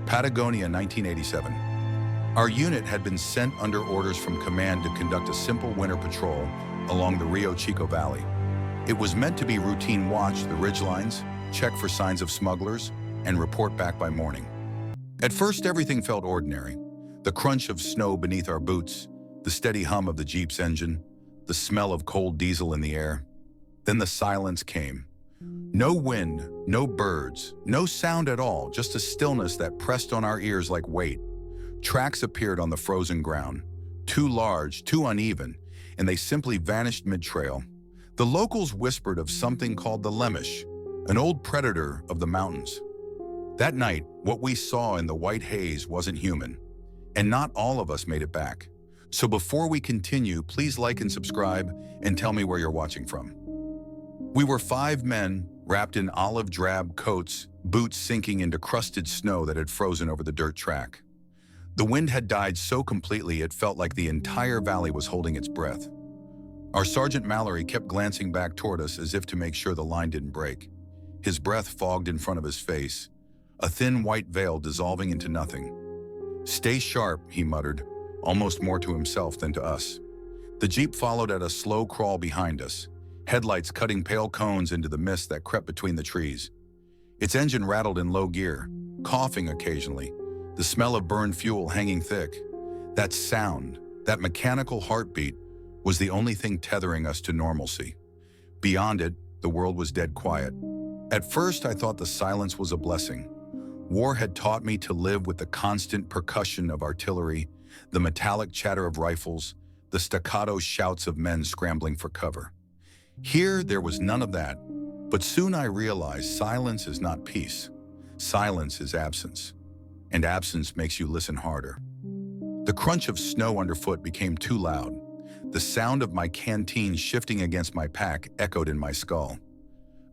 Patagonia, 1987. Our unit had been sent under orders from command to conduct a simple winter patrol along the Rio Chico Valley. It was meant to be routine watch the ridgelines, check for signs of smugglers, and report back by morning. At first, everything felt ordinary. The crunch of snow beneath our boots, the steady hum of the Jeep's engine, the smell of cold diesel in the air. Then the silence came. No wind, no birds, no sound at all, just a stillness that pressed on our ears like weight. Tracks appeared on the frozen ground, too large, too uneven, and they simply vanished mid-trail. The locals whispered of something called the Lemisch, an old predator of the mountains. That night, what we saw in the white haze wasn't human, and not all of us made it back. So before we continue, please like and subscribe and tell me where you're watching from. We were 5 men wrapped in olive drab coats, boots sinking into crusted snow that had frozen over the dirt track. The wind had died so completely it felt like the entire valley was holding its breath. Our Sergeant Mallory kept glancing back toward us as if to make sure the line didn't break. His breath fogged in front of his face, a thin white veil dissolving into nothing. "Stay sharp," he muttered, almost more to himself than to us. The Jeep followed at a slow crawl behind us, headlights cutting pale cones into the mist that crept between the trees. Its engine rattled in low gear, coughing occasionally, the smell of burned fuel hanging thick. That sound, that mechanical heartbeat, was the only thing tethering us to normalcy. Beyond it, the world was dead quiet. At first, I thought the silence was a blessing. War had taught me to live with the constant percussion of artillery, the metallic chatter of rifles, the staccato shouts of men scrambling for cover. Here, there was none of that, but soon I realized silence is not peace. Silence is absence, and absence makes you listen harder. The crunch of snow underfoot became too loud. The sound of my canteen shifting against my pack echoed in my skull.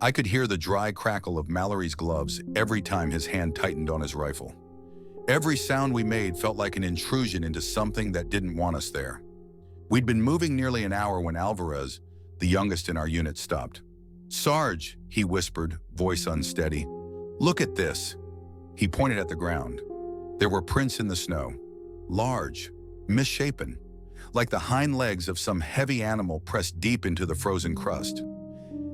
I could hear the dry crackle of Mallory's gloves every time his hand tightened on his rifle. Every sound we made felt like an intrusion into something that didn't want us there. We'd been moving nearly an hour when Alvarez, the youngest in our unit, stopped. "Sarge," he whispered, voice unsteady. "Look at this." He pointed at the ground. There were prints in the snow, large, misshapen, like the hind legs of some heavy animal pressed deep into the frozen crust.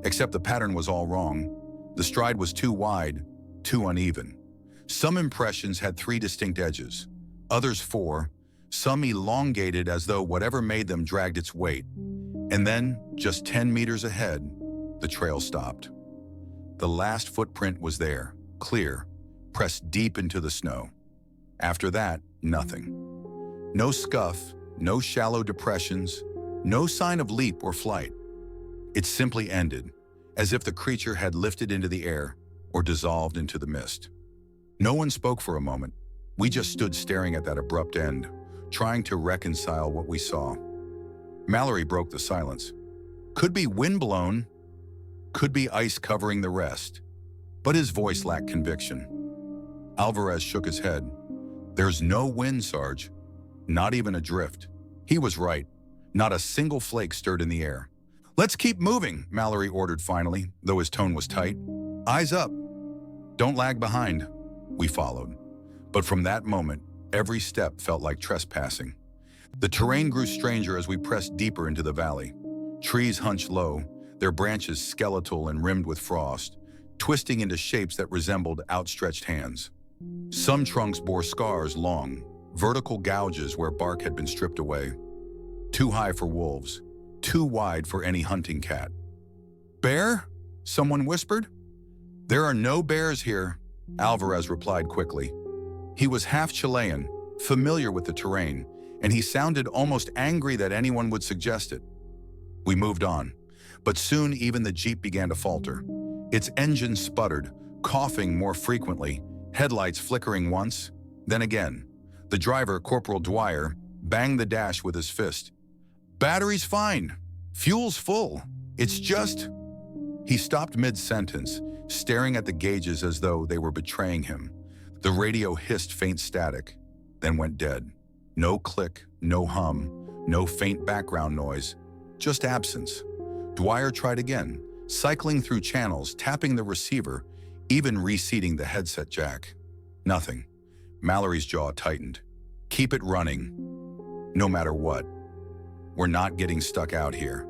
Except the pattern was all wrong. The stride was too wide, too uneven. Some impressions had 3 distinct edges, others 4, some elongated as though whatever made them dragged its weight. And then, just 10 meters ahead, the trail stopped. The last footprint was there, clear, pressed deep into the snow. After that, nothing. No scuff, no shallow depressions, no sign of leap or flight. It simply ended, as if the creature had lifted into the air or dissolved into the mist. No one spoke for a moment. We just stood staring at that abrupt end, trying to reconcile what we saw. Mallory broke the silence. Could be windblown, could be ice covering the rest, but his voice lacked conviction. Alvarez shook his head. "There's no wind, Sarge. Not even a drift." He was right. Not a single flake stirred in the air. "Let's keep moving," Mallory ordered finally, though his tone was tight. "Eyes up. Don't lag behind." We followed. But from that moment, every step felt like trespassing. The terrain grew stranger as we pressed deeper into the valley. Trees hunched low, their branches skeletal and rimmed with frost, twisting into shapes that resembled outstretched hands. Some trunks bore scars long, vertical gouges where bark had been stripped away. Too high for wolves, too wide for any hunting cat. "Bear?" someone whispered. "There are no bears here," Alvarez replied quickly. He was half Chilean, familiar with the terrain, and he sounded almost angry that anyone would suggest it. We moved on, but soon even the Jeep began to falter. Its engine sputtered, coughing more frequently, headlights flickering once, then again. The driver, Corporal Dwire, banged the dash with his fist. "Battery's fine. Fuel's full. It's just..." He stopped mid-sentence, staring at the gauges as though they were betraying him. The radio hissed faint static, then went dead. No click, no hum, no faint background noise, just absence. Dwire tried again, cycling through channels, tapping the receiver, even reseating the headset jack. Nothing. Mallory's jaw tightened. Keep it running, no matter what. We're not getting stuck out here.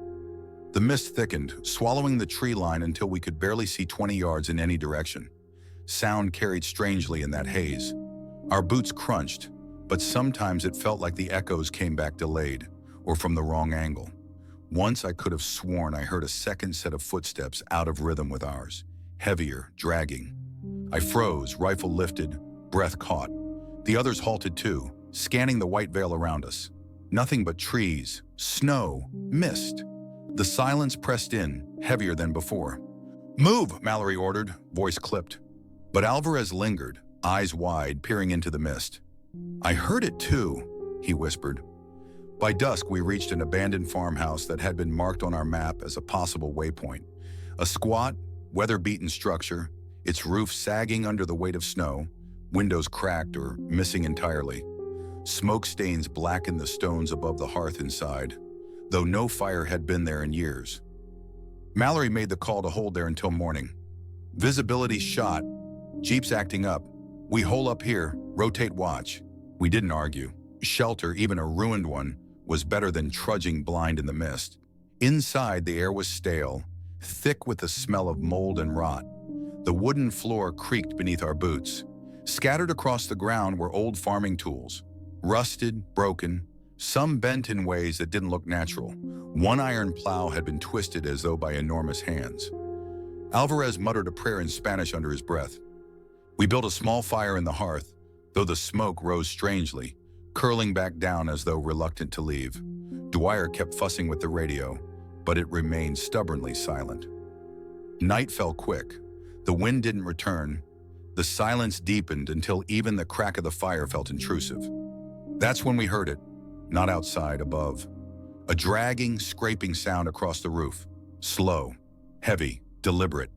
The mist thickened, swallowing the tree line until we could barely see 20 yards in any direction. Sound carried strangely in that haze. Our boots crunched, but sometimes it felt like the echoes came back delayed, or from the wrong angle. Once I could have sworn I heard a second set of footsteps out of rhythm with ours, heavier, dragging. I froze, rifle lifted, breath caught. The others halted too, scanning the white veil around us. Nothing but trees, snow, mist. The silence pressed in, heavier than before. "Move," Mallory ordered, voice clipped. But Alvarez lingered, eyes wide, peering into the mist. "I heard it too," he whispered. By dusk, we reached an abandoned farmhouse that had been marked on our map as a possible waypoint. A squat, weather-beaten structure, its roof sagging under the weight of snow, windows cracked or missing entirely. Smoke stains blackened the stones above the hearth inside, though no fire had been there in years. Mallory made the call to hold there until morning. Visibility shot, jeeps acting up. "We hole up here, rotate watch." We didn't argue. Shelter, even a ruined one, was better than trudging blind in the mist. Inside, the air was stale, thick with the smell of mold and rot. The wooden floor creaked beneath our boots. Scattered across the ground were old farming tools, rusted, broken, some bent in ways that didn't look natural. One iron plow had been twisted as though by enormous hands. Alvarez muttered a prayer in Spanish under his breath. We built a small fire in the hearth, though the smoke rose strangely, curling back down as though reluctant to leave. Dwire kept fussing with the radio, but it remained stubbornly silent. Night fell quick. The wind didn't return. The silence deepened until even the crack of the fire felt intrusive. That's when we heard it, not outside, above. A dragging, scraping sound across the roof. Slow, heavy, deliberate.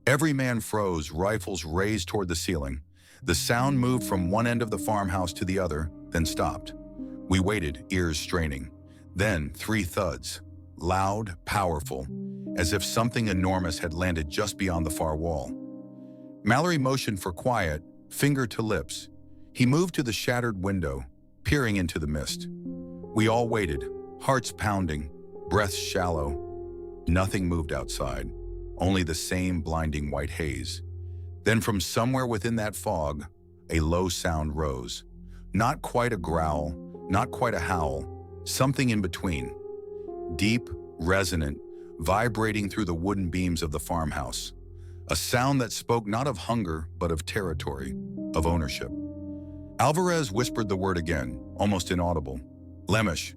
Every man froze, rifles raised toward the ceiling. The sound moved from one end of the farmhouse to the other, then stopped. We waited, ears straining. Then 3 thuds, loud, powerful, as if something enormous had landed just beyond the far wall. Mallory motioned for quiet, finger to lips. He moved to the shattered window, peering into the mist. We all waited, hearts pounding, breaths shallow. Nothing moved outside, only the same blinding white haze. Then from somewhere within that fog, a low sound rose. Not quite a growl, not quite a howl, something in between. Deep, resonant, vibrating through the wooden beams of the farmhouse. A sound that spoke not of hunger, but of territory, of ownership. Alvarez whispered the word again, almost inaudible. "Lemisch."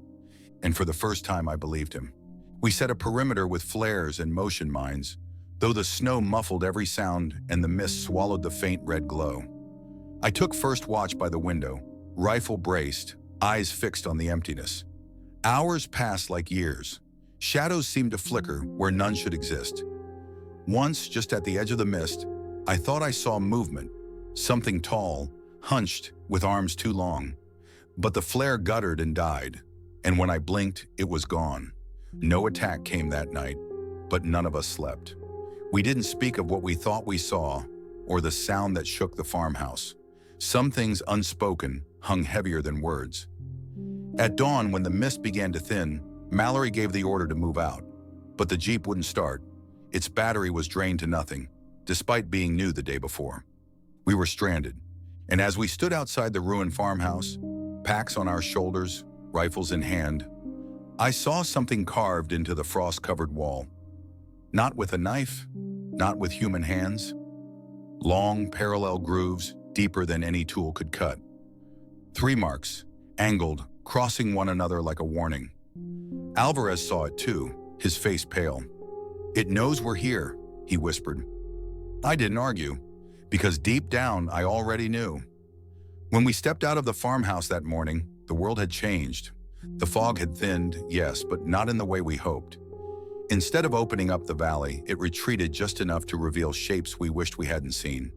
And for the first time, I believed him. We set a perimeter with flares and motion mines, though the snow muffled every sound and the mist swallowed the faint red glow. I took first watch by the window, rifle braced, eyes fixed on the emptiness. Hours passed like years. Shadows seemed to flicker where none should exist. Once, just at the edge of the mist, I thought I saw movement, something tall, hunched, with arms too long. But the flare guttered and died, and when I blinked, it was gone. No attack came that night, but none of us slept. We didn't speak of what we thought we saw, or the sound that shook the farmhouse. Some things unspoken hung heavier than words. At dawn, when the mist began to thin, Mallory gave the order to move out, but the Jeep wouldn't start. Its battery was drained to nothing, despite being new the day before. We were stranded, and as we stood outside the ruined farmhouse, packs on our shoulders, rifles in hand, I saw something carved into the frost-covered wall. Not with a knife, not with human hands. Long, parallel grooves, deeper than any tool could cut. 3 marks, angled, crossing one another like a warning. Alvarez saw it too, his face pale. "It knows we're here," he whispered. I didn't argue, because deep down I already knew. When we stepped out of the farmhouse that morning, the world had changed. The fog had thinned, yes, but not in the way we hoped. Instead of opening up the valley, it retreated just enough to reveal shapes we wished we hadn't seen.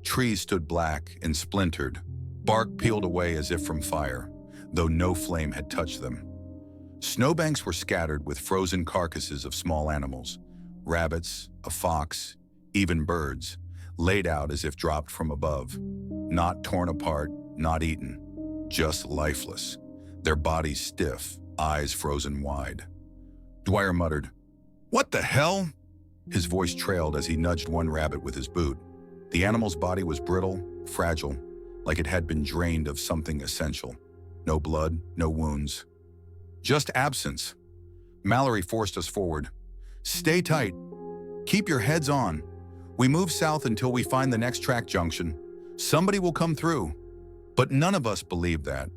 Trees stood black and splintered, bark peeled away as if from fire, though no flame had touched them. Snowbanks were scattered with frozen carcasses of small animals, rabbits, a fox, even birds, laid out as if dropped from above. Not torn apart, not eaten, just lifeless. Their bodies stiff, eyes frozen wide. Dwire muttered, "What the hell?" His voice trailed as he nudged one rabbit with his boot. The animal's body was brittle, fragile, like it had been drained of something essential. No blood, no wounds. Just absence. Mallory forced us forward. "Stay tight. Keep your heads on. We move south until we find the next track junction. Somebody will come through." But none of us believed that.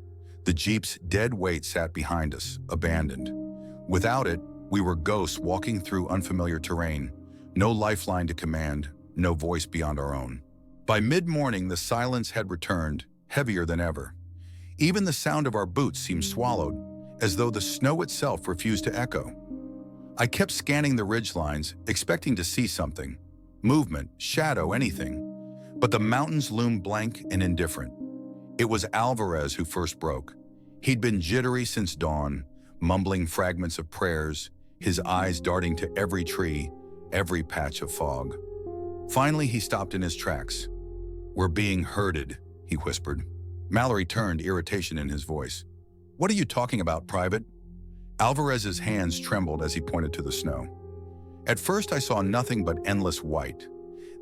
The Jeep's dead weight sat behind us, abandoned. Without it, we were ghosts walking through unfamiliar terrain. No lifeline to command, no voice beyond our own. By mid-morning, the silence had returned, heavier than ever. Even the sound of our boots seemed swallowed, as though the snow itself refused to echo. I kept scanning the ridgelines, expecting to see something. Movement, shadow, anything. But the mountains loomed blank and indifferent. It was Alvarez who first broke. He'd been jittery since dawn, mumbling fragments of prayers, his eyes darting to every tree, every patch of fog. Finally, he stopped in his tracks. "We're being herded," he whispered. Mallory turned, irritation in his voice. "What are you talking about, Private?" Alvarez's hands trembled as he pointed to the snow. At first, I saw nothing but endless white.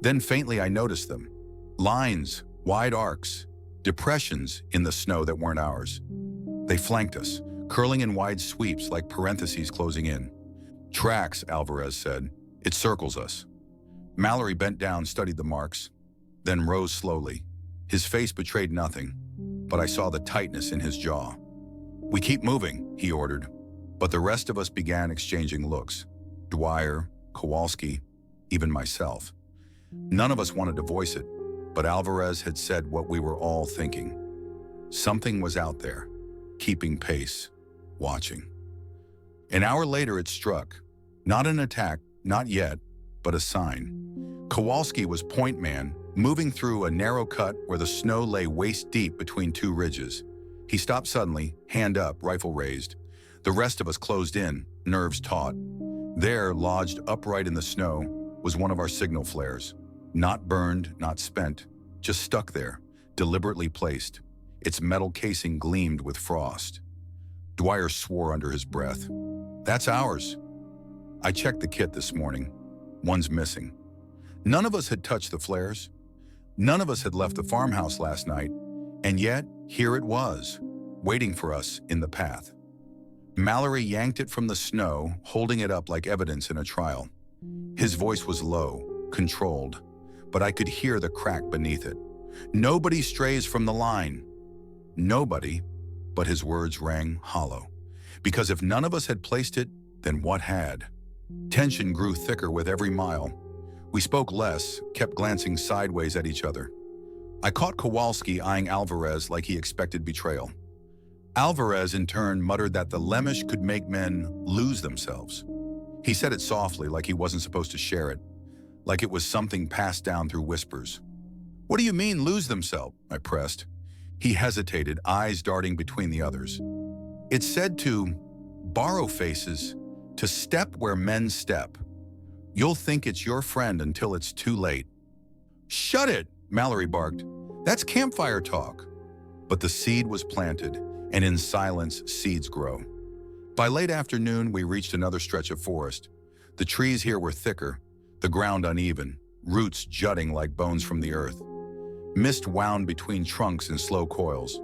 Then faintly, I noticed them. Lines, wide arcs, depressions in the snow that weren't ours. They flanked us, curling in wide sweeps like parentheses closing in. "Tracks," Alvarez said. "It circles us." Mallory bent down, studied the marks, then rose slowly. His face betrayed nothing, but I saw the tightness in his jaw. "We keep moving," he ordered, but the rest of us began exchanging looks. Dwire, Kowalski, even myself. None of us wanted to voice it, but Alvarez had said what we were all thinking. Something was out there, keeping pace, watching. An hour later it struck. Not an attack, not yet, but a sign. Kowalski was point man, moving through a narrow cut where the snow lay waist deep between two ridges. He stopped suddenly, hand up, rifle raised. The rest of us closed in, nerves taut. There, lodged upright in the snow, was one of our signal flares. Not burned, not spent, just stuck there, deliberately placed. Its metal casing gleamed with frost. Dwire swore under his breath. "That's ours." I checked the kit this morning. One's missing. None of us had touched the flares. None of us had left the farmhouse last night, and yet here it was, waiting for us in the path. Mallory yanked it from the snow, holding it up like evidence in a trial. His voice was low, controlled, but I could hear the crack beneath it. "Nobody strays from the line." Nobody, but his words rang hollow. Because if none of us had placed it, then what had? Tension grew thicker with every mile. We spoke less, kept glancing sideways at each other. I caught Kowalski eyeing Alvarez like he expected betrayal. Alvarez, in turn, muttered that the Lemisch could make men lose themselves. He said it softly, like he wasn't supposed to share it, like it was something passed down through whispers. "What do you mean, lose themselves?" I pressed. He hesitated, eyes darting between the others. "It's said to borrow faces, to step where men step. You'll think it's your friend until it's too late." "Shut it," Mallory barked. "That's campfire talk." But the seed was planted, and in silence, seeds grow. By late afternoon, we reached another stretch of forest. The trees here were thicker, the ground uneven, roots jutting like bones from the earth. Mist wound between trunks in slow coils.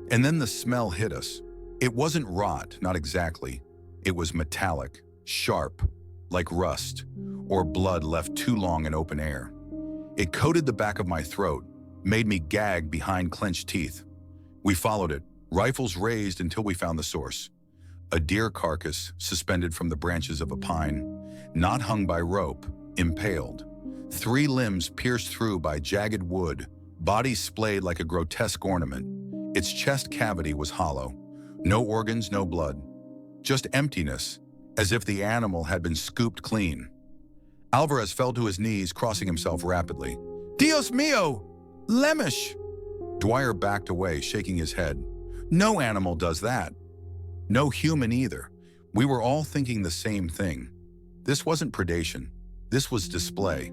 And then the smell hit us. It wasn't rot, not exactly. It was metallic, sharp, like rust, or blood left too long in open air. It coated the back of my throat, made me gag behind clenched teeth. We followed it, rifles raised until we found the source. A deer carcass suspended from the branches of a pine, not hung by rope, impaled. 3 limbs pierced through by jagged wood, body splayed like a grotesque ornament. Its chest cavity was hollow. No organs, no blood. Just emptiness, as if the animal had been scooped clean. Alvarez fell to his knees, crossing himself rapidly. "Dios mío! Lemisch!" Dwire backed away, shaking his head. "No animal does that. No human either." We were all thinking the same thing. This wasn't predation. This was display.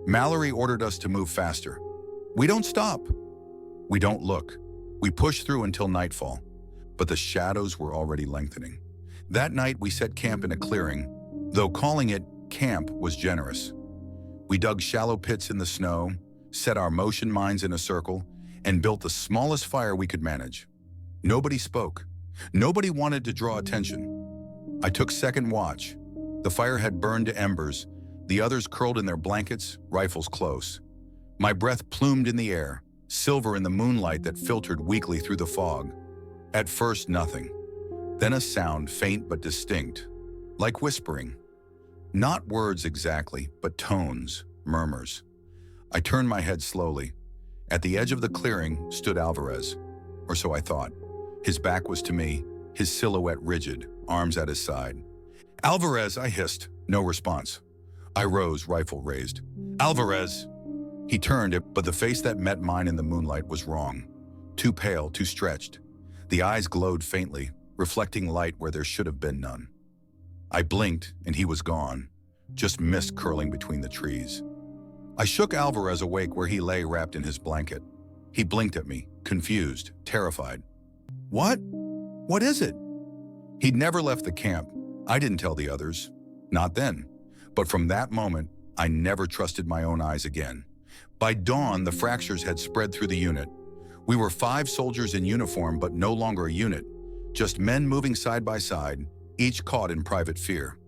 Mallory ordered us to move faster. We don't stop. We don't look. We push through until nightfall, but the shadows were already lengthening. That night, we set camp in a clearing, though calling it camp was generous. We dug shallow pits in the snow, set our motion mines in a circle, and built the smallest fire we could manage. Nobody spoke. Nobody wanted to draw attention. I took second watch. The fire had burned to embers, the others curled in their blankets, rifles close. My breath plumed in the air, silver in the moonlight that filtered weakly through the fog. At first, nothing. Then a sound, faint but distinct, like whispering. Not words exactly, but tones, murmurs. I turned my head slowly. At the edge of the clearing stood Alvarez, or so I thought. His back was to me, his silhouette rigid, arms at his side. "Alvarez," I hissed. No response. I rose, rifle raised. "Alvarez!" He turned it, but the face that met mine in the moonlight was wrong. Too pale, too stretched. The eyes glowed faintly, reflecting light where there should have been none. I blinked, and he was gone, just mist curling between the trees. I shook Alvarez awake where he lay wrapped in his blanket. He blinked at me, confused, terrified. "What? What is it?" He'd never left the camp. I didn't tell the others. Not then. But from that moment, I never trusted my own eyes again. By dawn, the fractures had spread through the unit. We were 5 soldiers in uniform, but no longer a unit. Just men moving side by side, each caught in private fear.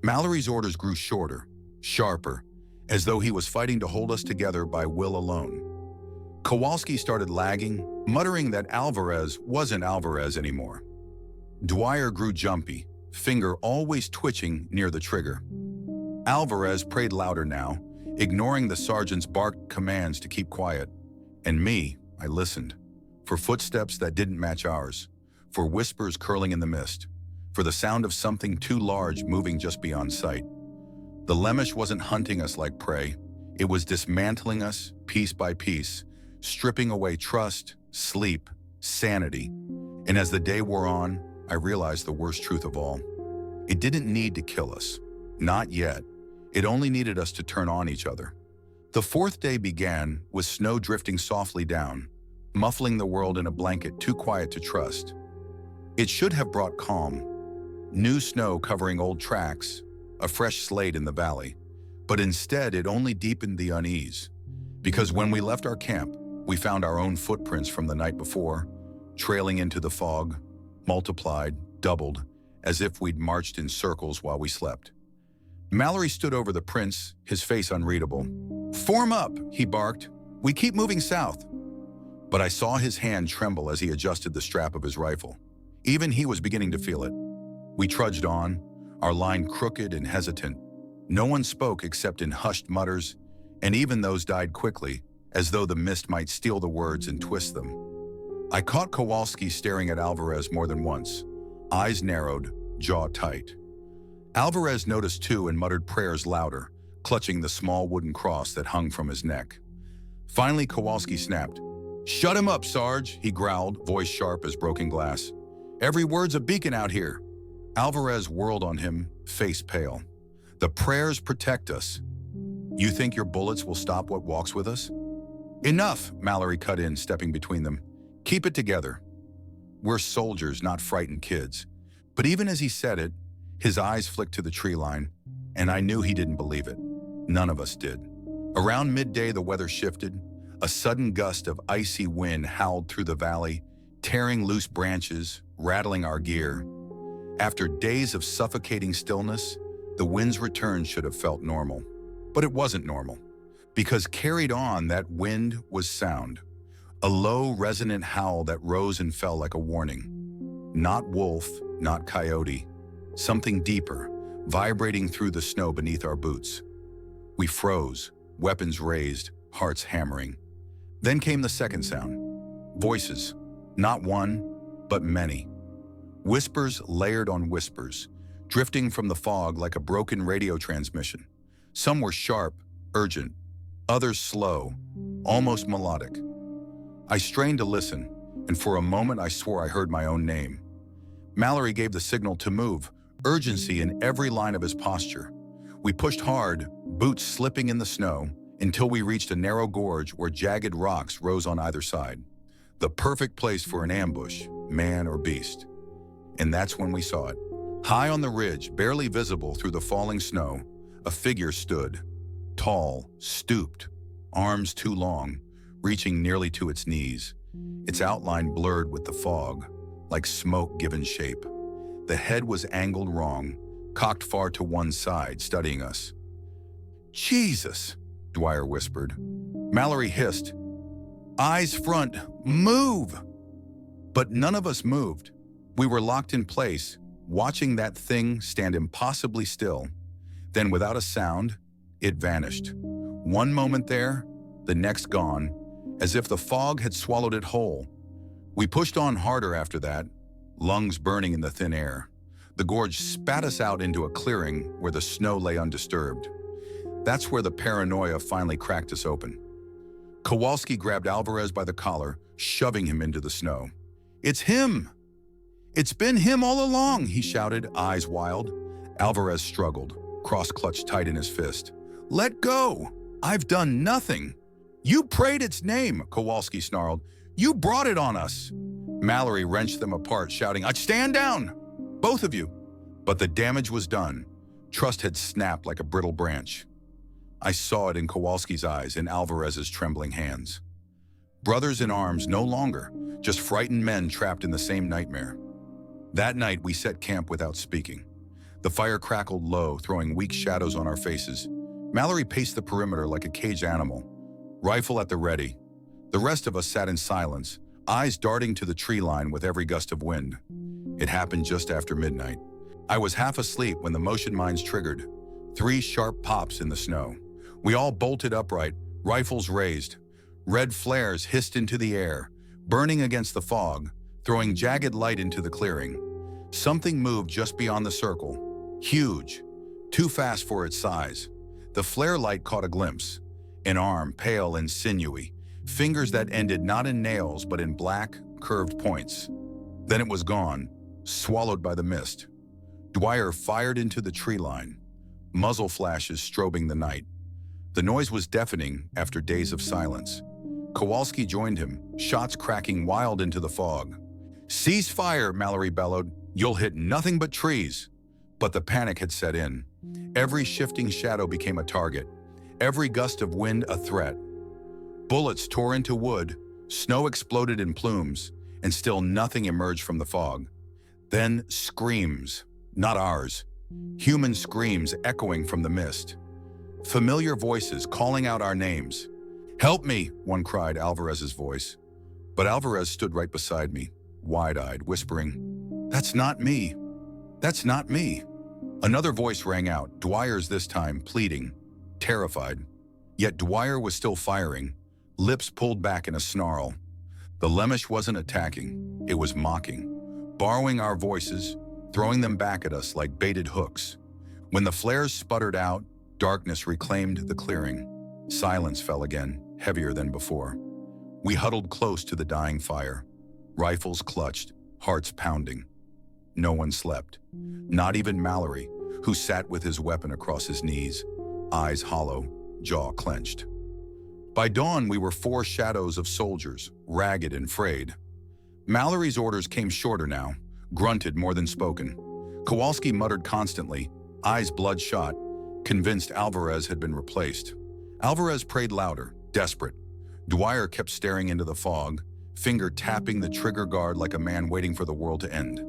Mallory's orders grew shorter, sharper, as though he was fighting to hold us together by will alone. Kowalski started lagging, muttering that Alvarez wasn't Alvarez anymore. Dwire grew jumpy, finger always twitching near the trigger. Alvarez prayed louder now, ignoring the sergeant's barked commands to keep quiet. And me, I listened, for footsteps that didn't match ours, for whispers curling in the mist, for the sound of something too large moving just beyond sight. The Lemisch wasn't hunting us like prey. It was dismantling us, piece by piece, stripping away trust, sleep, sanity. And as the day wore on, I realized the worst truth of all. It didn't need to kill us. Not yet. It only needed us to turn on each other. The 4th day began with snow drifting softly down, muffling the world in a blanket too quiet to trust. It should have brought calm. New snow covering old tracks, a fresh slate in the valley. But instead, it only deepened the unease. Because when we left our camp, we found our own footprints from the night before, trailing into the fog, multiplied, doubled, as if we'd marched in circles while we slept. Mallory stood over the prints, his face unreadable. "Form up," he barked. "We keep moving south." But I saw his hand tremble as he adjusted the strap of his rifle. Even he was beginning to feel it. We trudged on, our line crooked and hesitant. No one spoke except in hushed mutters, and even those died quickly, as though the mist might steal the words and twist them. I caught Kowalski staring at Alvarez more than once, eyes narrowed, jaw tight. Alvarez noticed too and muttered prayers louder, clutching the small wooden cross that hung from his neck. Finally, Kowalski snapped. "Shut him up, Sarge," he growled, voice sharp as broken glass. "Every word's a beacon out here." Alvarez whirled on him, face pale. "The prayers protect us. You think your bullets will stop what walks with us?" "Enough," Mallory cut in, stepping between them. "Keep it together. We're soldiers, not frightened kids." But even as he said it, his eyes flicked to the tree line, and I knew he didn't believe it. None of us did. Around midday, the weather shifted. A sudden gust of icy wind howled through the valley, tearing loose branches, rattling our gear. After days of suffocating stillness, the wind's return should have felt normal. But it wasn't normal, because carried on, that wind was sound. A low, resonant howl that rose and fell like a warning. Not wolf, not coyote. Something deeper, vibrating through the snow beneath our boots. We froze, weapons raised, hearts hammering. Then came the second sound. Voices. Not one, but many. Whispers layered on whispers, drifting from the fog like a broken radio transmission. Some were sharp, urgent, others slow, almost melodic. I strained to listen, and for a moment I swore I heard my own name. Mallory gave the signal to move, urgency in every line of his posture. We pushed hard, boots slipping in the snow until we reached a narrow gorge where jagged rocks rose on either side. The perfect place for an ambush, man or beast. And that's when we saw it. High on the ridge, barely visible through the falling snow, a figure stood. Tall, stooped, arms too long, reaching nearly to its knees. Its outline blurred with the fog, like smoke given shape. The head was angled wrong, cocked far to one side, studying us. "Jesus," Dwire whispered. Mallory hissed, "Eyes front, move!" But none of us moved. We were locked in place, watching that thing stand impossibly still. Then without a sound, it vanished. One moment there, the next gone, as if the fog had swallowed it whole. We pushed on harder after that, lungs burning in the thin air. The gorge spat us out into a clearing where the snow lay undisturbed. That's where the paranoia finally cracked us open. Kowalski grabbed Alvarez by the collar, shoving him into the snow. "It's him! It's been him all along," he shouted, eyes wild. Alvarez struggled, cross clutched tight in his fist. "Let go! I've done nothing!" "You prayed its name," Kowalski snarled. "You brought it on us!" Mallory wrenched them apart, shouting, "I'd stand down! Both of you!" But the damage was done. Trust had snapped like a brittle branch. I saw it in Kowalski's eyes, in Alvarez's trembling hands. Brothers in arms no longer, just frightened men trapped in the same nightmare. That night, we set camp without speaking. The fire crackled low, throwing weak shadows on our faces. Mallory paced the perimeter like a caged animal, rifle at the ready. The rest of us sat in silence, eyes darting to the tree line with every gust of wind. It happened just after midnight. I was half asleep when the motion mines triggered. 3 sharp pops in the snow. We all bolted upright, rifles raised. Red flares hissed into the air, burning against the fog, throwing jagged light into the clearing. Something moved just beyond the circle. Huge, too fast for its size. The flare light caught a glimpse. An arm, pale and sinewy, fingers that ended not in nails but in black, curved points. Then it was gone, swallowed by the mist. Dwire fired into the tree line, muzzle flashes strobing the night. The noise was deafening after days of silence. Kowalski joined him, shots cracking wild into the fog. "Cease fire," Mallory bellowed. "You'll hit nothing but trees." But the panic had set in. Every shifting shadow became a target, every gust of wind a threat. Bullets tore into wood, snow exploded in plumes, and still nothing emerged from the fog. Then screams, not ours, human screams echoing from the mist. Familiar voices calling out our names. "Help me," one cried, Alvarez's voice. But Alvarez stood right beside me, wide-eyed, whispering, "That's not me. That's not me." Another voice rang out, Dwire's this time, pleading, terrified. Yet Dwire was still firing, lips pulled back in a snarl. The Lemisch wasn't attacking, it was mocking, borrowing our voices, throwing them back at us like baited hooks. When the flares sputtered out, darkness reclaimed the clearing. Silence fell again, heavier than before. We huddled close to the dying fire, rifles clutched, hearts pounding. No one slept, not even Mallory, who sat with his weapon across his knees, eyes hollow, jaw clenched. By dawn, we were 4 shadows of soldiers, ragged and frayed. Mallory's orders came shorter now, grunted more than spoken. Kowalski muttered constantly, eyes bloodshot, convinced Alvarez had been replaced. Alvarez prayed louder, desperate. Dwire kept staring into the fog, finger tapping the trigger guard like a man waiting for the world to end.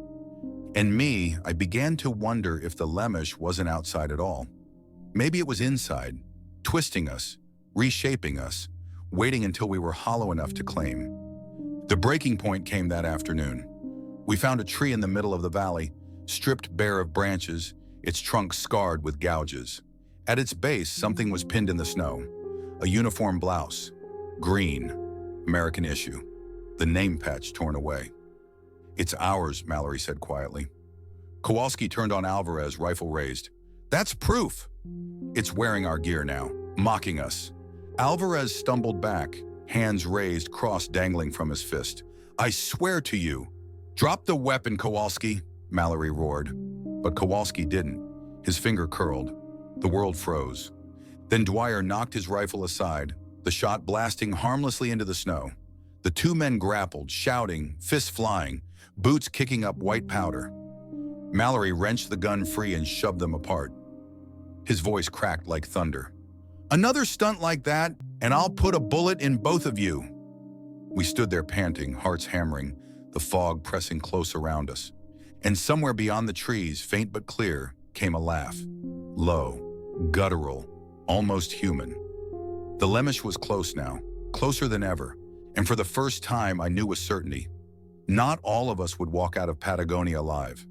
And me, I began to wonder if the Lemisch wasn't outside at all. Maybe it was inside, twisting us, reshaping us, waiting until we were hollow enough to claim. The breaking point came that afternoon. We found a tree in the middle of the valley, stripped bare of branches, its trunk scarred with gouges. At its base, something was pinned in the snow. A uniform blouse, green, American issue, the name patch torn away. "It's ours," Mallory said quietly. Kowalski turned on Alvarez, rifle raised. "That's proof." "It's wearing our gear now, mocking us." Alvarez stumbled back, hands raised, cross dangling from his fist. "I swear to you." "Drop the weapon, Kowalski," Mallory roared. But Kowalski didn't. His finger curled. The world froze. Then Dwire knocked his rifle aside, the shot blasting harmlessly into the snow. The two men grappled, shouting, fists flying, boots kicking up white powder. Mallory wrenched the gun free and shoved them apart. His voice cracked like thunder. "Another stunt like that, and I'll put a bullet in both of you." We stood there panting, hearts hammering, the fog pressing close around us. And somewhere beyond the trees, faint but clear, came a laugh. Low, guttural, almost human. The Lemisch was close now, closer than ever, and for the first time I knew with certainty, not all of us would walk out of Patagonia alive.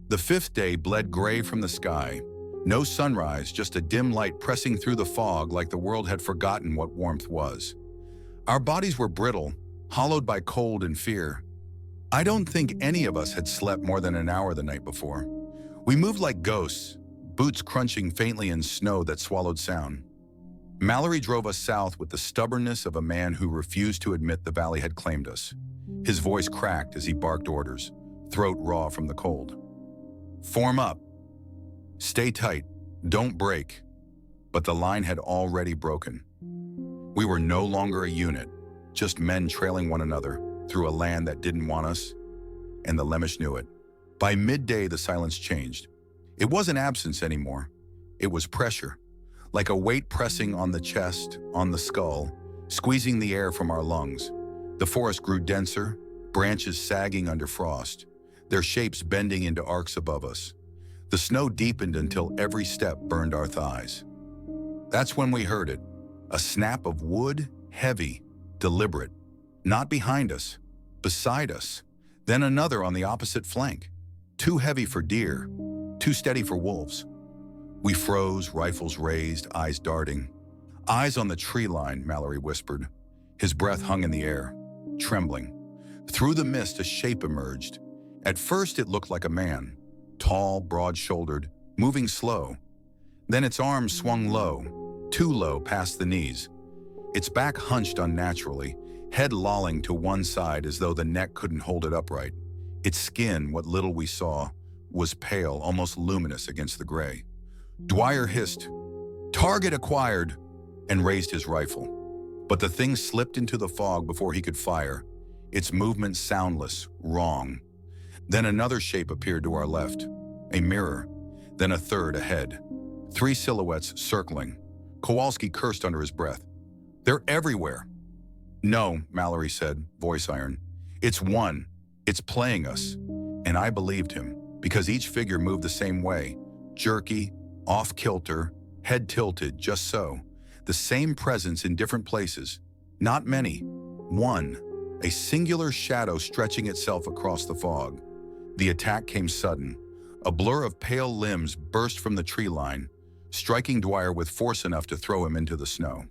The fifth day bled gray from the sky. No sunrise, just a dim light pressing through the fog like the world had forgotten what warmth was. Our bodies were brittle, hollowed by cold and fear. I don't think any of us had slept more than an hour the night before. We moved like ghosts, boots crunching faintly in snow that swallowed sound. Mallory drove us south with the stubbornness of a man who refused to admit the valley had claimed us. His voice cracked as he barked orders, throat raw from the cold. "Form up. Stay tight. Don't break." But the line had already broken. We were no longer a unit, just men trailing one another through a land that didn't want us, and the Lemisch knew it. By midday, the silence changed. It wasn't absence anymore. It was pressure, like a weight pressing on the chest, on the skull, squeezing the air from our lungs. The forest grew denser, branches sagging under frost, their shapes bending into arcs above us. The snow deepened until every step burned our thighs. That's when we heard it, a snap of wood, heavy, deliberate, not behind us, beside us, then another on the opposite flank, too heavy for deer, too steady for wolves. We froze, rifles raised, eyes darting. "Eyes on the tree line," Mallory whispered. His breath hung in the air, trembling. Through the mist, a shape emerged. At first, it looked like a man, tall, broad-shouldered, moving slow. Then its arms swung low, too low past the knees. Its back hunched unnaturally, head lolling to one side as though the neck couldn't hold it upright. Its skin, what little we saw, was pale, almost luminous against the gray. Dwire hissed, "Target acquired," and raised his rifle. But the thing slipped into the fog before he could fire, its movement soundless, wrong. Then another shape appeared to our left, a mirror, then a third ahead. 3 silhouettes circling. Kowalski cursed under his breath. "They're everywhere." "No," Mallory said, voice iron. "It's one. It's playing us." And I believed him, because each figure moved the same way, jerky, off-kilter, head tilted, just so. The same presence in different places. Not many. One, a singular shadow stretching itself across the fog. The attack came sudden. A blur of pale limbs burst from the tree line, striking Dwire with force enough to throw him into the snow.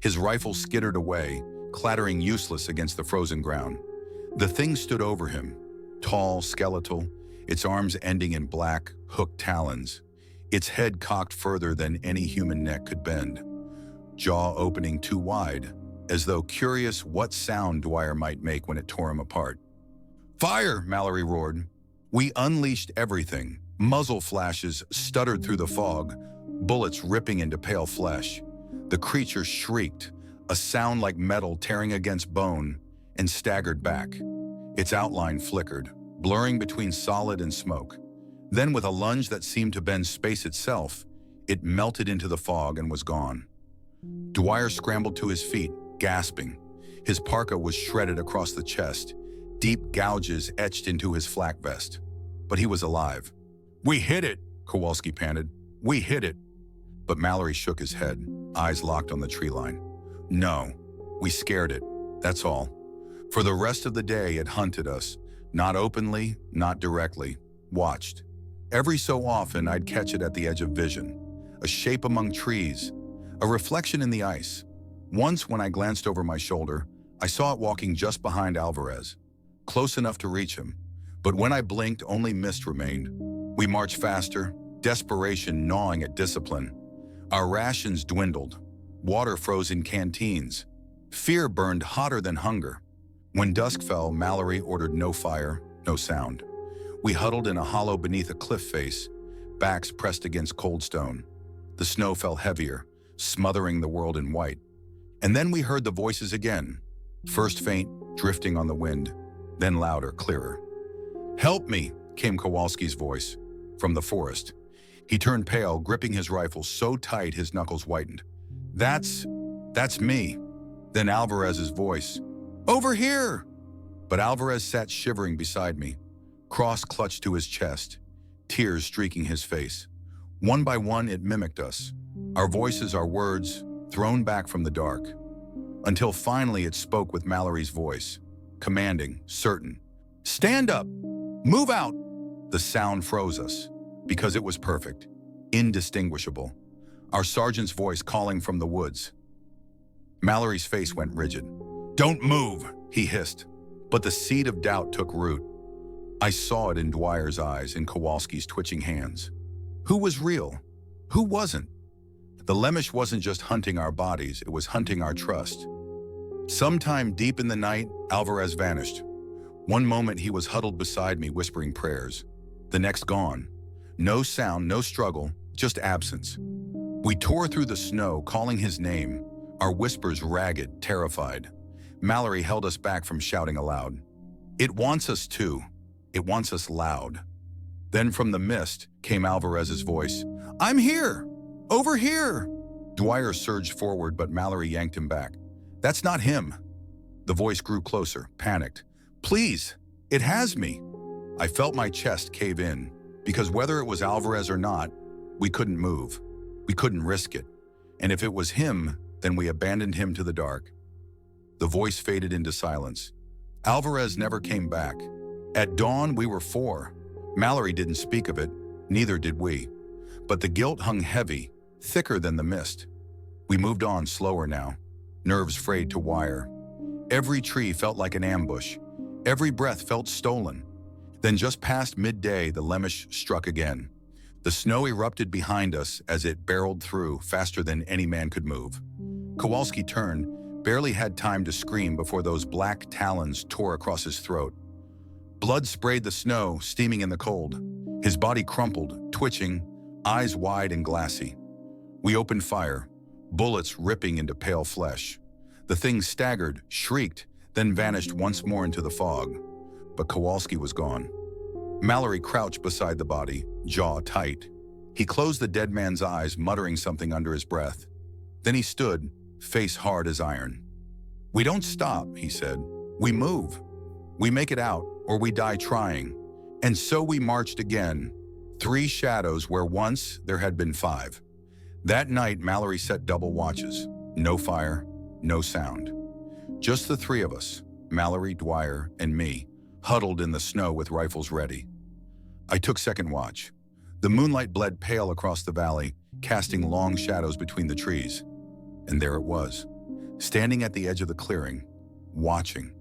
His rifle skittered away, clattering useless against the frozen ground. The thing stood over him, tall, skeletal, its arms ending in black, hooked talons, its head cocked further than any human neck could bend, jaw opening too wide, as though curious what sound Dwire might make when it tore him apart. "Fire!" Mallory roared. We unleashed everything. Muzzle flashes stuttered through the fog, bullets ripping into pale flesh. The creature shrieked, a sound like metal tearing against bone, and staggered back. Its outline flickered, blurring between solid and smoke. Then, with a lunge that seemed to bend space itself, it melted into the fog and was gone. Dwire scrambled to his feet, gasping. His parka was shredded across the chest, deep gouges etched into his flak vest. But he was alive. "We hit it," Kowalski panted. "We hit it." But Mallory shook his head, eyes locked on the tree line. "No, we scared it, that's all." For the rest of the day, it hunted us, not openly, not directly, watched. Every so often, I'd catch it at the edge of vision, a shape among trees, a reflection in the ice. Once, when I glanced over my shoulder, I saw it walking just behind Alvarez, close enough to reach him. But when I blinked, only mist remained. We marched faster, desperation gnawing at discipline. Our rations dwindled. Water froze in canteens. Fear burned hotter than hunger. When dusk fell, Mallory ordered no fire, no sound. We huddled in a hollow beneath a cliff face, backs pressed against cold stone. The snow fell heavier, smothering the world in white. And then we heard the voices again, first faint, drifting on the wind, then louder, clearer. "Help me," came Kowalski's voice from the forest. He turned pale, gripping his rifle so tight his knuckles whitened. That's me." Then Alvarez's voice, "Over here!" But Alvarez sat shivering beside me, cross clutched to his chest, tears streaking his face. One by one it mimicked us, our voices, our words, thrown back from the dark. Until finally it spoke with Mallory's voice, commanding, certain. "Stand up! Move out!" The sound froze us, because it was perfect, indistinguishable. Our sergeant's voice calling from the woods. Mallory's face went rigid. "Don't move," he hissed. But the seed of doubt took root. I saw it in Dwire's eyes, in Kowalski's twitching hands. Who was real? Who wasn't? The Lemisch wasn't just hunting our bodies, it was hunting our trust. Sometime deep in the night, Alvarez vanished. One moment he was huddled beside me whispering prayers. The next gone. No sound, no struggle, just absence. We tore through the snow, calling his name, our whispers ragged, terrified. Mallory held us back from shouting aloud. "It wants us too. It wants us loud." Then from the mist came Alvarez's voice. "I'm here! Over here!" Dwire surged forward, but Mallory yanked him back. "That's not him." The voice grew closer, panicked. "Please, it has me." I felt my chest cave in, because whether it was Alvarez or not, we couldn't move. We couldn't risk it. And if it was him, then we abandoned him to the dark. The voice faded into silence. Alvarez never came back. At dawn, we were 4. Mallory didn't speak of it, neither did we. But the guilt hung heavy, thicker than the mist. We moved on slower now, nerves frayed to wire. Every tree felt like an ambush. Every breath felt stolen. Then just past midday, the Lemisch struck again. The snow erupted behind us as it barreled through faster than any man could move. Kowalski turned, barely had time to scream before those black talons tore across his throat. Blood sprayed the snow, steaming in the cold. His body crumpled, twitching, eyes wide and glassy. We opened fire, bullets ripping into pale flesh. The thing staggered, shrieked, then vanished once more into the fog. But Kowalski was gone. Mallory crouched beside the body, jaw tight. He closed the dead man's eyes, muttering something under his breath. Then he stood, face hard as iron. "We don't stop," he said. "We move. We make it out, or we die trying." And so we marched again, 3 shadows where once there had been 5. That night, Mallory set double watches. No fire, no sound. Just the 3 of us, Mallory, Dwire, and me, huddled in the snow with rifles ready. I took second watch. The moonlight bled pale across the valley, casting long shadows between the trees. And there it was, standing at the edge of the clearing, watching.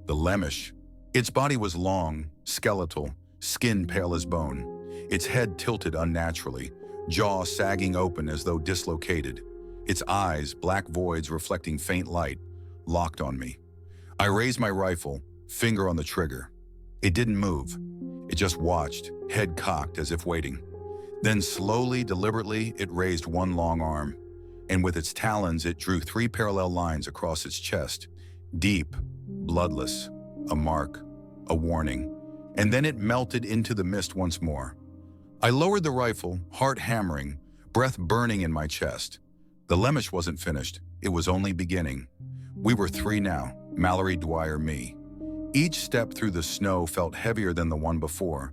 The Lemisch. Its body was long, skeletal, skin pale as bone. Its head tilted unnaturally, jaw sagging open as though dislocated. Its eyes, black voids reflecting faint light, locked on me. I raised my rifle, finger on the trigger. It didn't move. It just watched, head cocked as if waiting. Then slowly, deliberately, it raised one long arm, and with its talons it drew 3 parallel lines across its chest, deep, bloodless, a mark, a warning, and then it melted into the mist once more. I lowered the rifle, heart hammering, breath burning in my chest. The Lemisch wasn't finished, it was only beginning. We were 3 now, Mallory, Dwire, me. Each step through the snow felt heavier than the one before,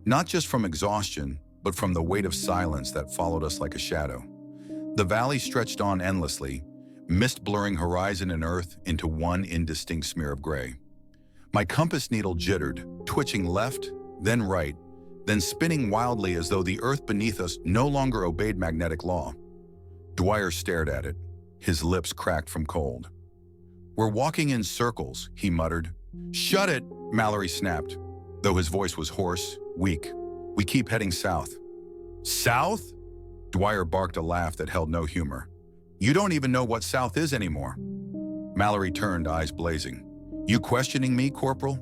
not just from exhaustion, but from the weight of silence that followed us like a shadow. The valley stretched on endlessly, mist blurring horizon and earth into one indistinct smear of gray. My compass needle jittered, twitching left, then right, then spinning wildly as though the earth beneath us no longer obeyed magnetic law. Dwire stared at it, his lips cracked from cold. "We're walking in circles," he muttered. "Shut it," Mallory snapped, though his voice was hoarse, weak. "We keep heading south." "South?" Dwire barked a laugh that held no humor. "You don't even know what south is anymore." Mallory turned, eyes blazing. "You questioning me, Corporal?"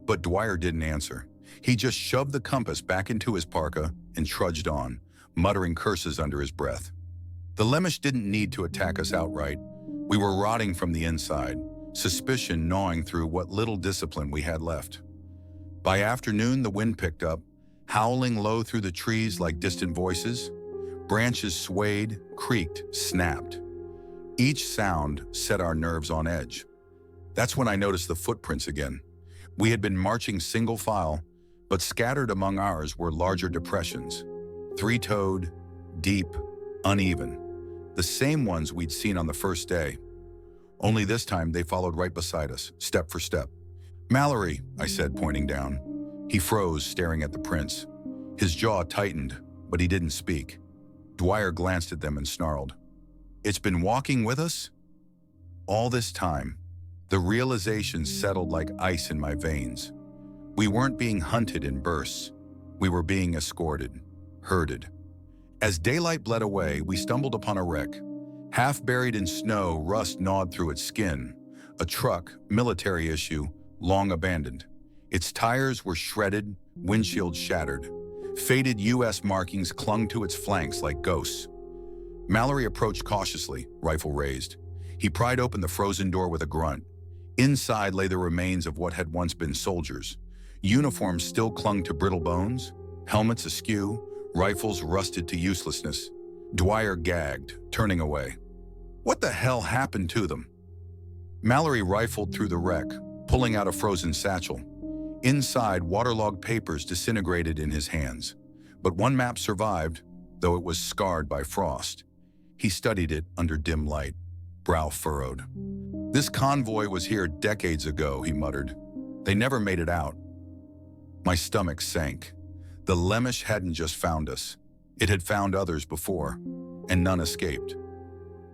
But Dwire didn't answer. He just shoved the compass back into his parka and trudged on, muttering curses under his breath. The Lemisch didn't need to attack us outright. We were rotting from the inside, suspicion gnawing through what little discipline we had left. By afternoon, the wind picked up, howling low through the trees like distant voices. Branches swayed, creaked, snapped. Each sound set our nerves on edge. That's when I noticed the footprints again. We had been marching single file, but scattered among ours were larger depressions. Three-toed, deep, uneven. The same ones we'd seen on the first day. Only this time they followed right beside us, step for step. "Mallory," I said, pointing down. He froze, staring at the prints. His jaw tightened, but he didn't speak. Dwire glanced at them and snarled. "It's been walking with us?" All this time, the realization settled like ice in my veins. We weren't being hunted in bursts. We were being escorted, herded. As daylight bled away, we stumbled upon a wreck. Half buried in snow, rust gnawed through its skin. A truck, military issue, long abandoned. Its tires were shredded, windshield shattered. Faded U.S. markings clung to its flanks like ghosts. Mallory approached cautiously, rifle raised. He pried open the frozen door with a grunt. Inside lay the remains of what had once been soldiers. Uniforms still clung to brittle bones, helmets askew, rifles rusted to uselessness. Dwire gagged, turning away. What the hell happened to them? Mallory rifled through the wreck, pulling out a frozen satchel. Inside, waterlogged papers disintegrated in his hands. But one map survived, though it was scarred by frost. He studied it under dim light, brow furrowed. "This convoy was here decades ago," he muttered. "They never made it out." My stomach sank. The Lemisch hadn't just found us. It had found others before, and none escaped.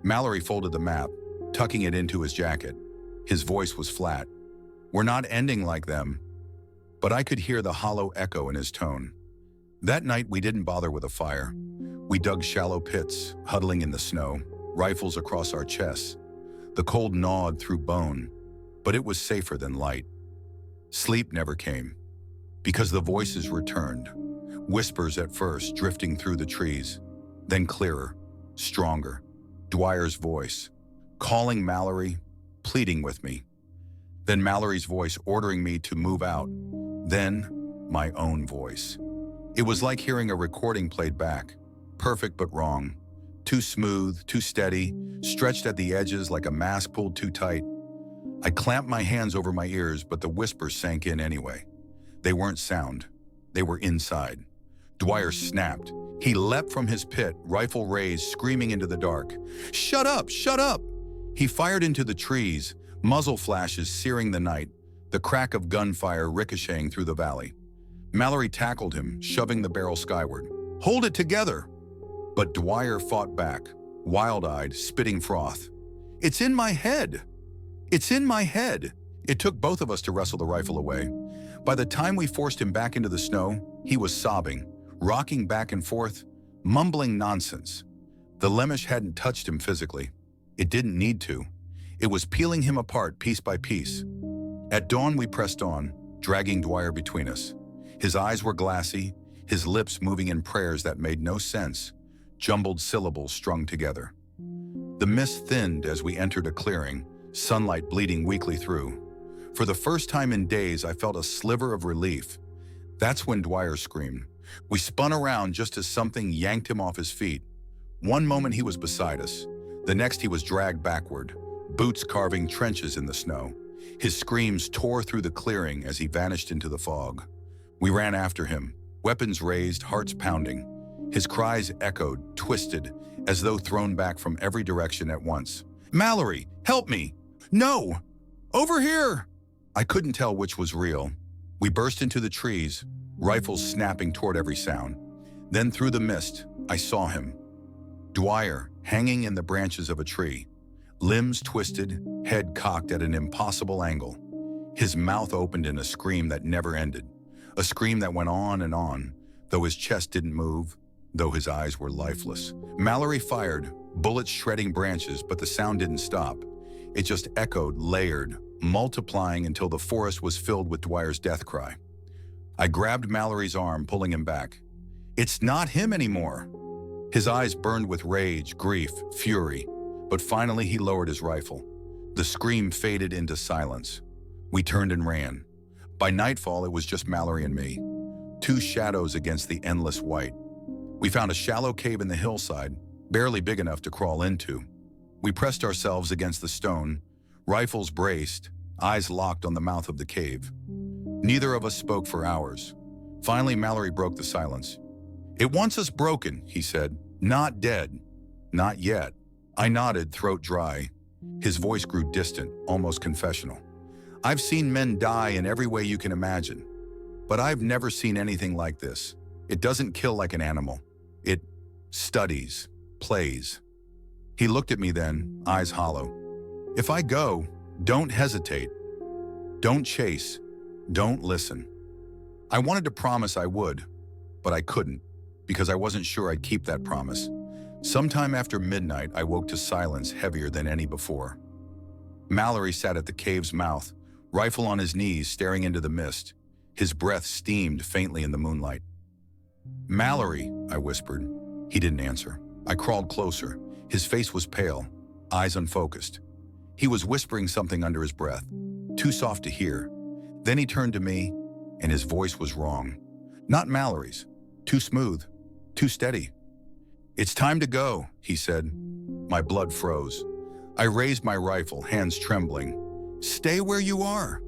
Mallory folded the map, tucking it into his jacket. His voice was flat. "We're not ending like them." But I could hear the hollow echo in his tone. That night, we didn't bother with a fire. We dug shallow pits, huddling in the snow, rifles across our chests. The cold gnawed through bone, but it was safer than light. Sleep never came, because the voices returned. Whispers at first, drifting through the trees, then clearer, stronger. Dwire's voice, calling Mallory, pleading with me. Then Mallory's voice ordering me to move out. Then, my own voice. It was like hearing a recording played back, perfect but wrong. Too smooth, too steady, stretched at the edges like a mask pulled too tight. I clamped my hands over my ears, but the whispers sank in anyway. They weren't sound. They were inside. Dwire snapped. He leapt from his pit, rifle raised, screaming into the dark. "Shut up! Shut up!" He fired into the trees, muzzle flashes searing the night, the crack of gunfire ricocheting through the valley. Mallory tackled him, shoving the barrel skyward. "Hold it together!" But Dwire fought back, wild-eyed, spitting froth. "It's in my head! It's in my head!" It took both of us to wrestle the rifle away. By the time we forced him back into the snow, he was sobbing, rocking back and forth, mumbling nonsense. The Lemisch hadn't touched him physically. It didn't need to. It was peeling him apart piece by piece. At dawn, we pressed on, dragging Dwire between us. His eyes were glassy, his lips moving in prayers that made no sense, jumbled syllables strung together. The mist thinned as we entered a clearing, sunlight bleeding weakly through. For the first time in days, I felt a sliver of relief. That's when Dwire screamed. We spun around just as something yanked him off his feet. One moment he was beside us. The next he was dragged backward, boots carving trenches in the snow. His screams tore through the clearing as he vanished into the fog. We ran after him, weapons raised, hearts pounding. His cries echoed, twisted, as though thrown back from every direction at once. "Mallory, help me! No! Over here!" I couldn't tell which was real. We burst into the trees, rifles snapping toward every sound. Then through the mist, I saw him. Dwire, hanging in the branches of a tree, limbs twisted, head cocked at an impossible angle. His mouth opened in a scream that never ended, a scream that went on, though his chest didn't move, though his eyes were lifeless. Mallory fired, bullets shredding branches, but the sound didn't stop. It just echoed, layered, multiplying until the forest was filled with Dwire's death cry. I grabbed Mallory's arm, pulling him back. "It's not him anymore." His eyes burned with rage, grief, fury, but finally he lowered his rifle. The scream faded into silence. We turned and ran. By nightfall, it was just Mallory and me, two shadows against the endless white. We found a shallow cave in the hillside, barely big enough to crawl into. We pressed ourselves against the stone, rifles braced, eyes locked on the mouth of the cave. Neither of us spoke for hours. Finally, Mallory broke the silence. "It wants us broken," he said. "Not dead." "Not yet." I nodded, throat dry. His voice grew distant, almost confessional. "I've seen men die in every way you can imagine, but I've never seen anything like this. It doesn't kill like an animal. It studies, plays." He looked at me then, eyes hollow. "If I go, don't hesitate. Don't chase. Don't listen." I wanted to promise I would, but I couldn't, because I wasn't sure I'd keep that promise. Sometime after midnight, I woke to silence heavier than any before. Mallory sat at the cave's mouth, rifle on his knees, staring into the mist. His breath steamed faintly in the moonlight. "Mallory," I whispered. He didn't answer. I crawled closer. His face was pale, eyes unfocused. He was whispering something under his breath, too soft to hear. Then he turned to me, and his voice was wrong. Not Mallory's. Too smooth, too steady. "It's time to go," he said. My blood froze. I raised my rifle, hands trembling. "Stay where you are."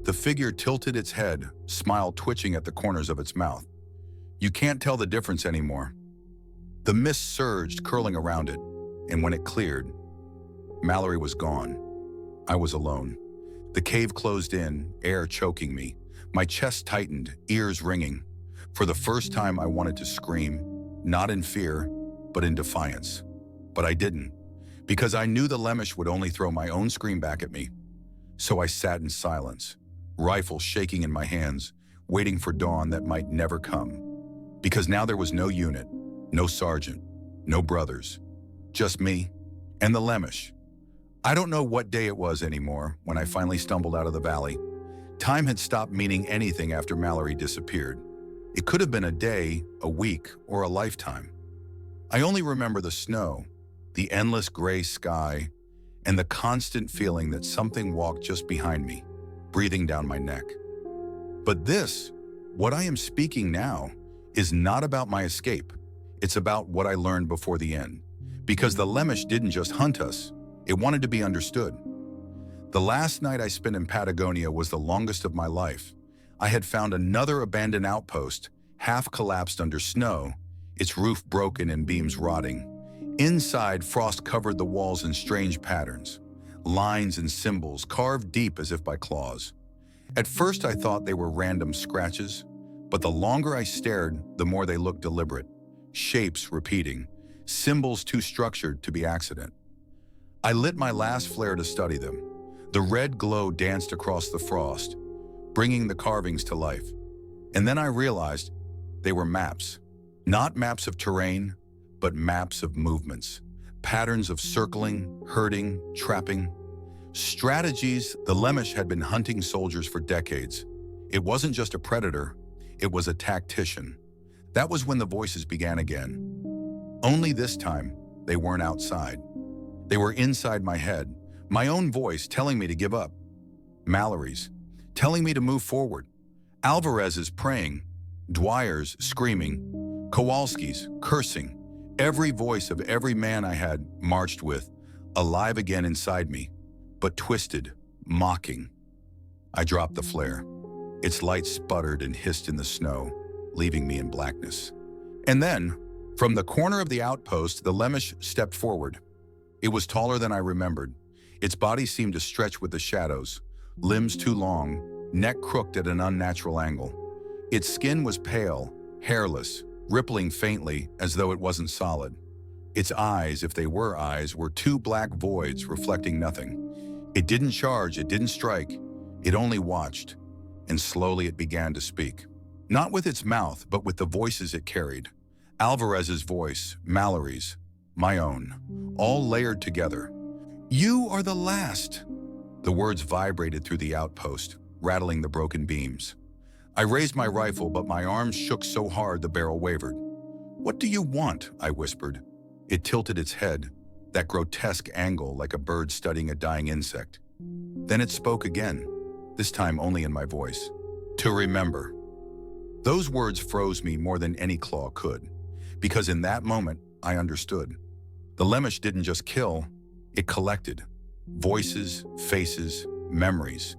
The figure tilted its head, smile twitching at the corners of its mouth. "You can't tell the difference anymore." The mist surged, curling around it, and when it cleared, Mallory was gone. I was alone. The cave closed in, air choking me. My chest tightened, ears ringing. For the first time, I wanted to scream, not in fear, but in defiance. But I didn't, because I knew the Lemisch would only throw my own scream back at me. So I sat in silence, rifle shaking in my hands, waiting for dawn that might never come. Because now there was no unit, no sergeant, no brothers, just me and the Lemisch. I don't know what day it was anymore when I finally stumbled out of the valley. Time had stopped meaning anything after Mallory disappeared. It could have been a day, a week, or a lifetime. I only remember the snow, the endless gray sky, and the constant feeling that something walked just behind me, breathing down my neck. But this, what I am speaking now, is not about my escape. It's about what I learned before the end. Because the Lemisch didn't just hunt us, it wanted to be understood. The last night I spent in Patagonia was the longest of my life. I had found another abandoned outpost, half collapsed under snow, its roof broken and beams rotting. Inside, frost covered the walls in strange patterns, lines and symbols carved deep as if by claws. At first I thought they were random scratches, but the longer I stared, the more they looked deliberate. Shapes repeating, symbols too structured to be accident. I lit my last flare to study them. The red glow danced across the frost, bringing the carvings to life. And then I realized they were maps. Not maps of terrain, but maps of movements. Patterns of circling, herding, trapping. Strategies. The Lemisch had been hunting soldiers for decades. It wasn't just a predator, it was a tactician. That was when the voices began again. Only this time, they weren't outside. They were inside my head, my own voice telling me to give up. Mallory's, telling me to move forward. Alvarez's praying, Dwire's screaming, Kowalski's cursing. Every voice of every man I had marched with, alive again inside me, but twisted, mocking. I dropped the flare. Its light sputtered and hissed in the snow, leaving me in blackness. And then, from the corner of the outpost, the Lemisch stepped forward. It was taller than I remembered. Its body seemed to stretch with the shadows, limbs too long, neck crooked at an unnatural angle. Its skin was pale, hairless, rippling faintly as though it wasn't solid. Its eyes, if they were eyes, were two black voids reflecting nothing. It didn't charge, it didn't strike, it only watched. And slowly it began to speak. Not with its mouth, but with the voices it carried. Alvarez's voice, Mallory's, my own, all layered together. "You are the last." The words vibrated through the outpost, rattling the broken beams. I raised my rifle, but my arms shook so hard the barrel wavered. "What do you want?" I whispered. It tilted its head, that grotesque angle like a bird studying a dying insect. Then it spoke again, this time only in my voice. "To remember." Those words froze me more than any claw could, because in that moment, I understood. The Lemisch didn't just kill, it collected. Voices, faces, memories.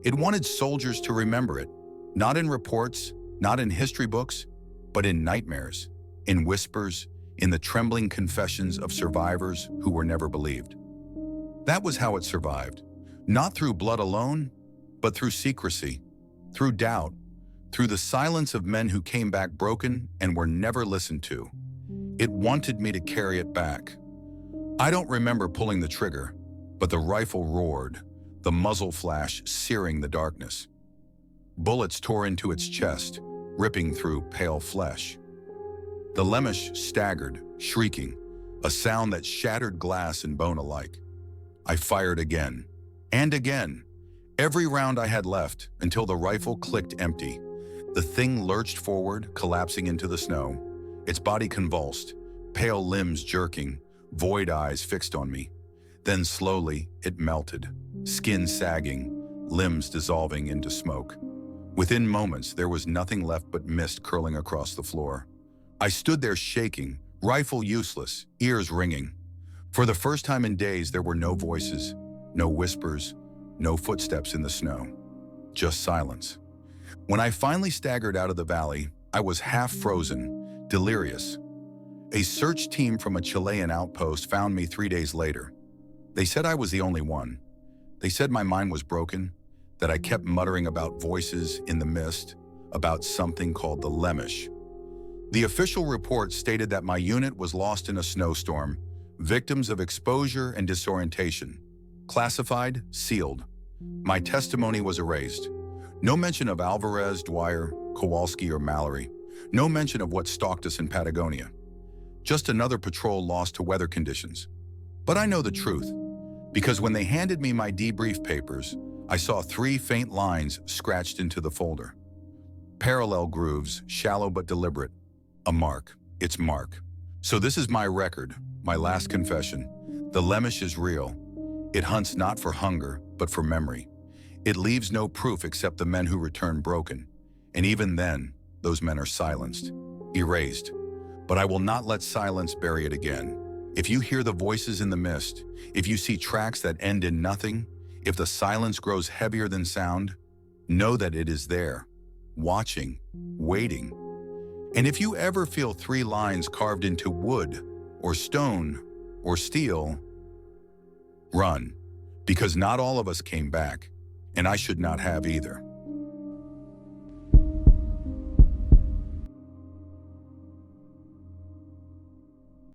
It wanted soldiers to remember it, not in reports, not in history books, but in nightmares, in whispers, in the trembling confessions of survivors who were never believed. That was how it survived, not through blood alone, but through secrecy, through doubt, through the silence of men who came back broken and were never listened to. It wanted me to carry it back. I don't remember pulling the trigger, but the rifle roared, the muzzle flash searing the darkness. Bullets tore into its chest, ripping through pale flesh. The Lemisch staggered, shrieking, a sound that shattered glass and bone alike. I fired again, and again, every round I had left until the rifle clicked empty. The thing lurched forward, collapsing into the snow, its body convulsed, pale limbs jerking, void eyes fixed on me. Then slowly, it melted, skin sagging, limbs dissolving into smoke. Within moments, there was nothing left but mist curling across the floor. I stood there shaking, rifle useless, ears ringing. For the first time in days, there were no voices, no whispers, no footsteps in the snow, just silence. When I finally staggered out of the valley, I was half frozen, delirious. A search team from a Chilean outpost found me 3 days later. They said I was the only one. They said my mind was broken, that I kept muttering about voices in the mist, about something called the Lemisch. The official report stated that my unit was lost in a snowstorm, victims of exposure and disorientation. Classified, sealed. My testimony was erased. No mention of Alvarez, Dwire, Kowalski, or Mallory. No mention of what stalked us in Patagonia. Just another patrol lost to weather conditions. But I know the truth, because when they handed me my debrief papers, I saw 3 faint lines scratched into the folder. Parallel grooves, shallow but deliberate. A mark. It's mark. So this is my record, my last confession. The Lemisch is real. It hunts not for hunger, but for memory. It leaves no proof except the men who return broken. And even then, those men are silenced, erased. But I will not let silence bury it again. If you hear the voices in the mist, if you see tracks that end in nothing, if the silence grows heavier than sound, know that it is there, watching, waiting. And if you ever feel 3 lines carved into wood, or stone, or steel, run, because not all of us came back, and I should not have either.